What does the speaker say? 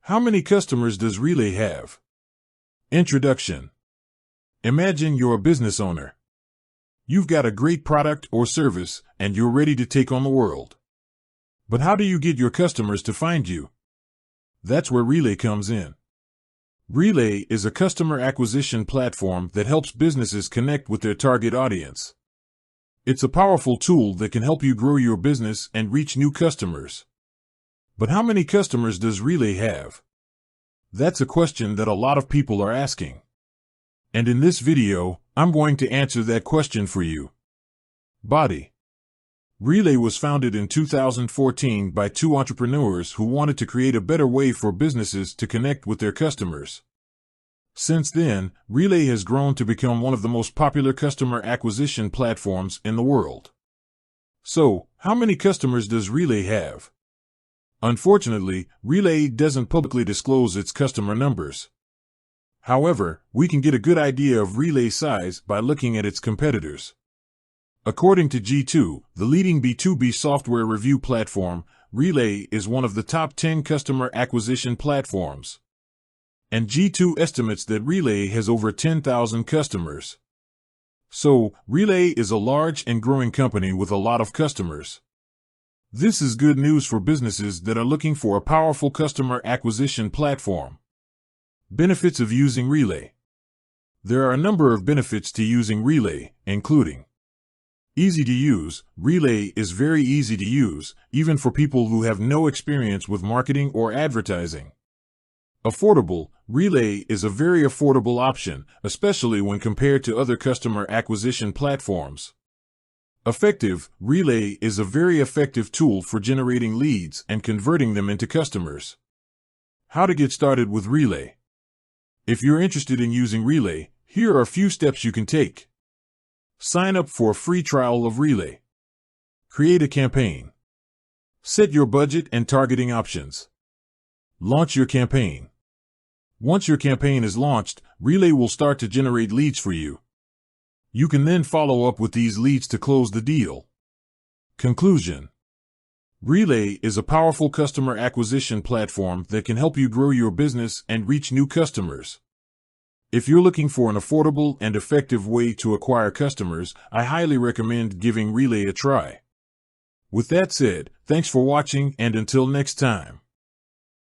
How many customers does Relay have? Introduction. Imagine you're a business owner. You've got a great product or service, and you're ready to take on the world. But how do you get your customers to find you? That's where Relay comes in. Relay is a customer acquisition platform that helps businesses connect with their target audience. It's a powerful tool that can help you grow your business and reach new customers. But how many customers does Relay have? That's a question that a lot of people are asking. And in this video, I'm going to answer that question for you. Body. Relay was founded in 2014 by two entrepreneurs who wanted to create a better way for businesses to connect with their customers. Since then, Relay has grown to become one of the most popular customer acquisition platforms in the world. So, how many customers does Relay have? Unfortunately, Relay doesn't publicly disclose its customer numbers. However, we can get a good idea of Relay's size by looking at its competitors. According to G2, the leading B2B software review platform, Relay is one of the top 10 customer acquisition platforms. And G2 estimates that Relay has over 10,000 customers. So, Relay is a large and growing company with a lot of customers. This is good news for businesses that are looking for a powerful customer acquisition platform. Benefits of using Relay. There are a number of benefits to using Relay, including easy to use. Relay is very easy to use, even for people who have no experience with marketing or advertising. Affordable. Relay is a very affordable option, especially when compared to other customer acquisition platforms. Effective. Relay is a very effective tool for generating leads and converting them into customers. How to get started with Relay. If you're interested in using Relay, here are a few steps you can take. Sign up for a free trial of Relay. Create a campaign. Set your budget and targeting options. Launch your campaign. Once your campaign is launched, Relay will start to generate leads for you. You can then follow up with these leads to close the deal. Conclusion. Relay is a powerful customer acquisition platform that can help you grow your business and reach new customers. If you're looking for an affordable and effective way to acquire customers, I highly recommend giving Relay a try. With that said, thanks for watching, and until next time.